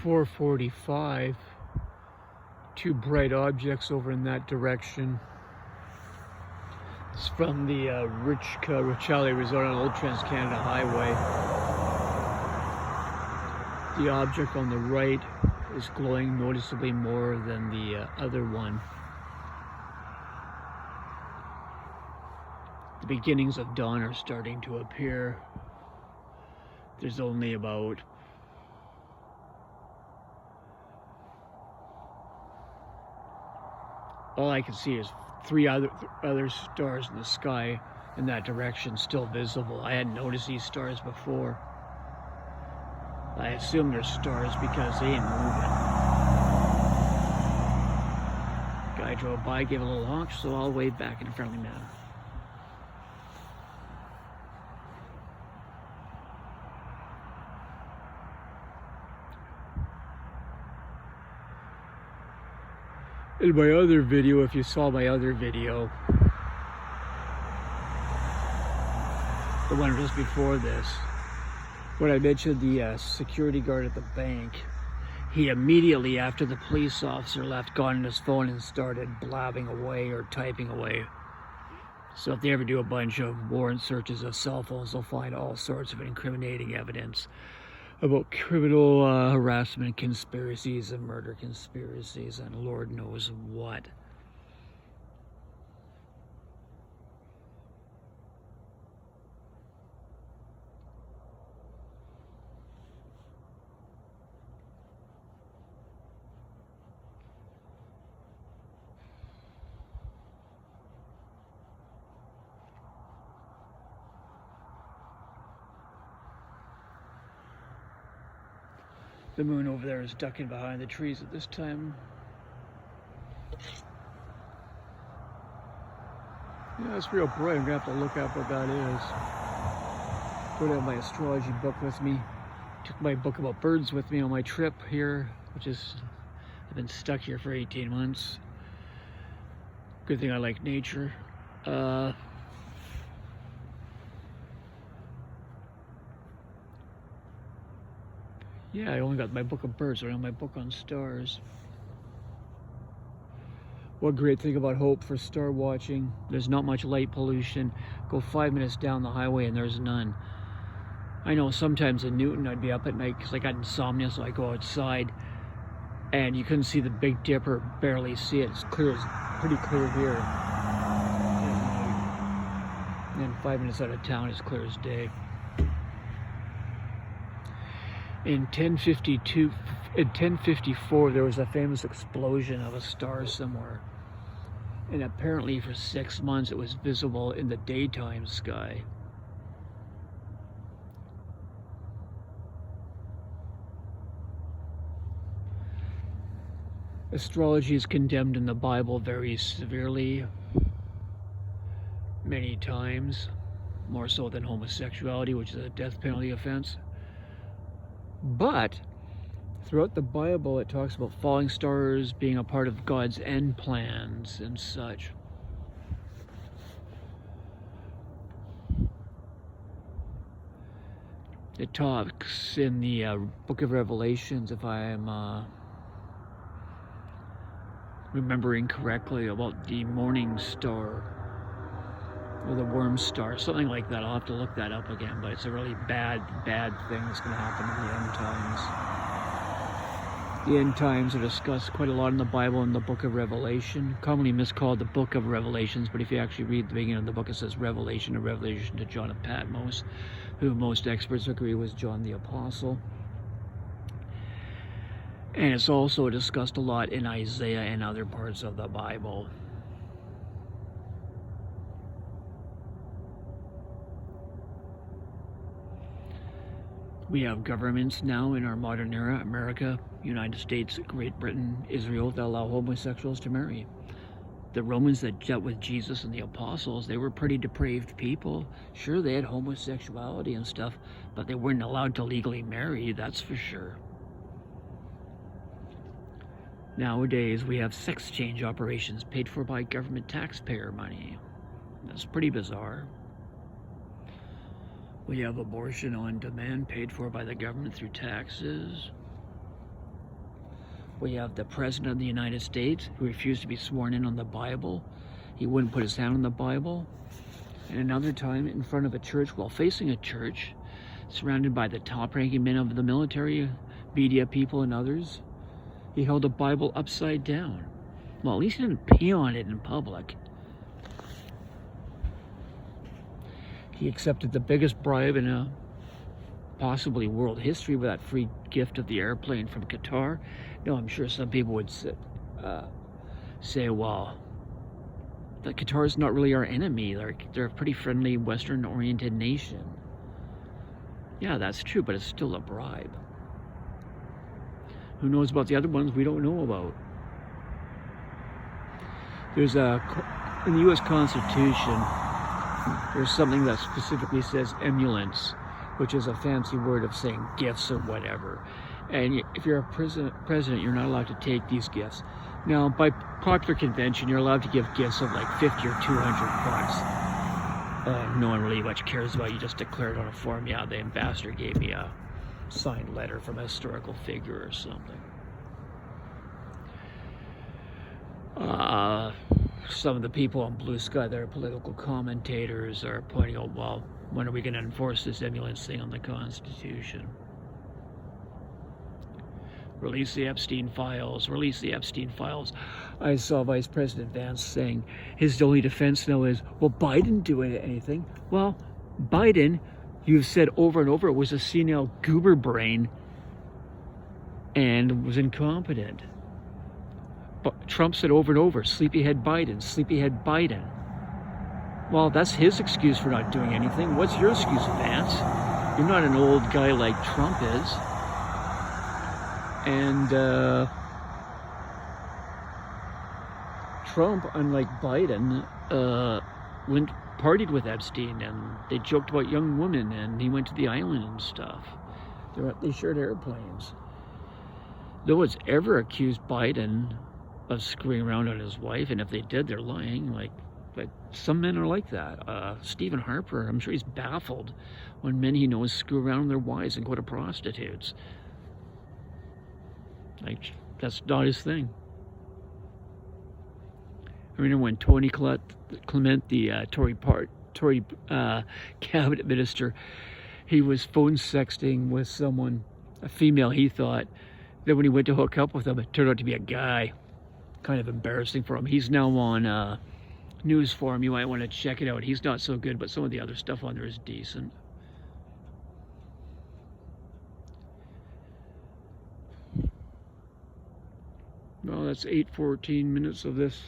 4:45. Two bright objects over in that direction. It's from the Richali Resort on Old Trans-Canada Highway. The object on the right is glowing noticeably more than the other one. The beginnings of dawn are starting to appear. There's only about all I can see is three other stars in the sky in that direction still visible. I hadn't noticed these stars before. I assume they're stars because they ain't moving. Guy drove by, gave a little honk, so I'll wave back in a friendly manner. In my other video, if you saw my other video, the one just before this, when I mentioned the security guard at the bank, he immediately, after the police officer left, got on his phone and started blabbing away or typing away. So if they ever do a bunch of warrant searches of cell phones, they'll find all sorts of incriminating evidence about criminal harassment conspiracies and murder conspiracies and Lord knows what. The moon over there is ducking behind the trees at this time. Yeah, it's real bright. I'm gonna have to look up what that is. Don't have my astrology book with me. Took my book about birds with me on my trip here, which is, I've been stuck here for 18 months. Good thing I like nature. Yeah, I only got my book of birds. I don't have my book on stars. One great thing about Hope for star watching, there's not much light pollution. Go 5 minutes down the highway and there's none. I know sometimes in Newton I'd be up at night because I got insomnia, so I go outside and you couldn't see the Big Dipper, barely see it. It's clear, it's pretty clear here. And then 5 minutes out of town, it's clear as day. In 1054, there was a famous explosion of a star somewhere. And apparently for 6 months it was visible in the daytime sky. Astrology is condemned in the Bible very severely, many times, more so than homosexuality, which is a death penalty offense. But throughout the Bible, it talks about falling stars being a part of God's end plans and such. It talks in the book of Revelations, if I am remembering correctly, about the morning star or the worm star, something like that. I'll have to look that up again, but it's a really bad thing that's going to happen in the end times. The end times are discussed quite a lot in the Bible in the book of Revelation, commonly miscalled the book of Revelations, but if you actually read the beginning of the book, it says Revelation, a revelation to John of Patmos, who most experts agree was John the Apostle. And it's also discussed a lot in Isaiah and other parts of the Bible. We have governments now in our modern era, America, United States, Great Britain, Israel, that allow homosexuals to marry. The Romans that dealt with Jesus and the apostles, they were pretty depraved people. Sure, they had homosexuality and stuff, but they weren't allowed to legally marry, that's for sure. Nowadays, we have sex change operations paid for by government taxpayer money. That's pretty bizarre. We have abortion on demand paid for by the government through taxes. We have the President of the United States who refused to be sworn in on the Bible. He wouldn't put his hand on the Bible. And another time in front of a church, while facing a church, surrounded by the top-ranking men of the military, media people, and others, he held a Bible upside down. Well, at least he didn't pee on it in public. He accepted the biggest bribe in possibly world history with that free gift of the airplane from Qatar. Now, I'm sure some people would say, well, that Qatar is not really our enemy. They're a pretty friendly, Western-oriented nation. Yeah, that's true, but it's still a bribe. Who knows about the other ones we don't know about? In the U.S. Constitution, there's something that specifically says emoluments, which is a fancy word of saying gifts or whatever. And if you're a president, you're not allowed to take these gifts. Now, by popular convention, you're allowed to give gifts of like 50 or 200 bucks. No one really much cares about. You just declare it on a form. Yeah, the ambassador gave me a signed letter from a historical figure or something. Some of the people on Blue Sky, their political commentators, are pointing out, well, when are we going to enforce this emoluments thing on the Constitution? Release the Epstein files, release the Epstein files. I saw Vice President Vance saying his only defense now is, well, Biden didn't do anything. Well, Biden, you've said over and over, was a senile goober brain and was incompetent. But Trump said over and over, sleepyhead Biden, sleepyhead Biden. Well, that's his excuse for not doing anything. What's your excuse, Vance? You're not an old guy like Trump is. And Trump, unlike Biden, partied with Epstein, and they joked about young women, and he went to the island and stuff. They shared airplanes. No one's ever accused Biden of screwing around on his wife, and if they did, they're lying. But some men are like that. Stephen Harper, I'm sure he's baffled when men he knows screw around with their wives and go to prostitutes. Like, that's not his thing. I remember when Tony Clement, the Tory cabinet minister, he was phone sexting with someone, a female he thought. Then when he went to hook up with them, it turned out to be a guy. Kind of embarrassing for him. He's now on News Forum. You might want to check it out. He's not so good, but some of the other stuff on there is decent. Well, that's 8:14 minutes of this.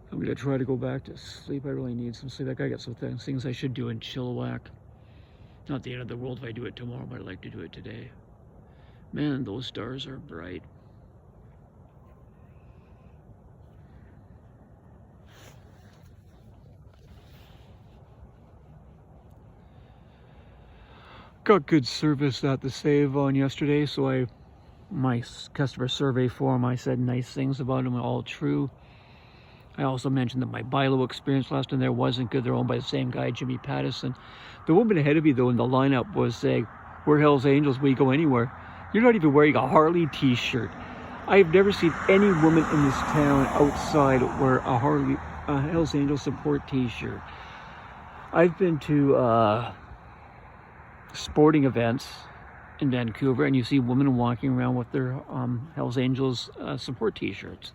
I'm going to try to go back to sleep. I really need some sleep. I got some things I should do in Chilliwack. Not the end of the world if I do it tomorrow, but I'd like to do it today. Man, those stars are bright. Got good service at the Save on yesterday, so my customer survey form, I said nice things about them, all true. I also mentioned that my Bilo experience last time there wasn't good. They're owned by the same guy, Jimmy Pattison. The woman ahead of me, though, in the lineup was saying, we're Hells Angels, we go anywhere. You're not even wearing a Harley t-shirt. I've never seen any woman in this town outside wear a Hells Angels support t-shirt. I've been to sporting events in Vancouver, and you see women walking around with their Hells Angels support t-shirts.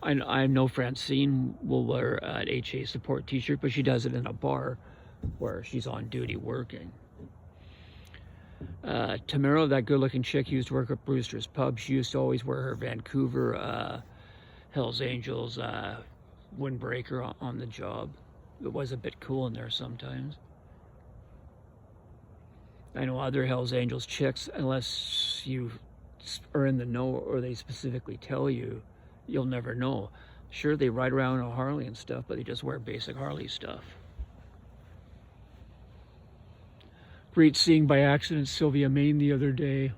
I know Francine will wear an HA support t-shirt, but she does it in a bar where she's on duty working. Tamara, that good-looking chick, used to work at Brewster's Pub. She used to always wear her Vancouver Hells Angels windbreaker on the job. It was a bit cool in there sometimes. I know other Hells Angels chicks, unless you are in the know or they specifically tell you, you'll never know. Sure, they ride around on a Harley and stuff, but they just wear basic Harley stuff. Great seeing by accident Sylvia Main the other day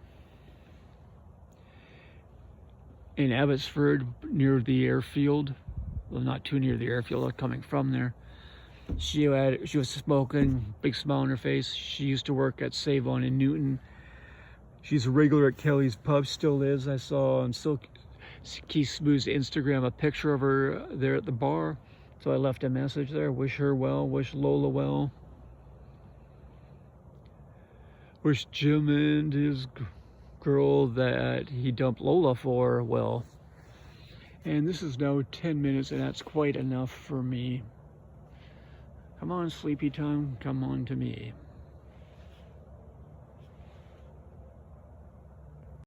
in Abbotsford near the airfield. Well, not too near the airfield, coming from there. She was smoking, big smile on her face. She used to work at Save-On in Newton. She's a regular at Kelly's Pub, still is. I saw on Keith Smooth's Instagram a picture of her there at the bar. So I left a message there. Wish her well, wish Lola well. Wish Jim and his girl that he dumped Lola for well. And this is now 10 minutes, and that's quite enough for me. Come on, sleepy time, come on to me.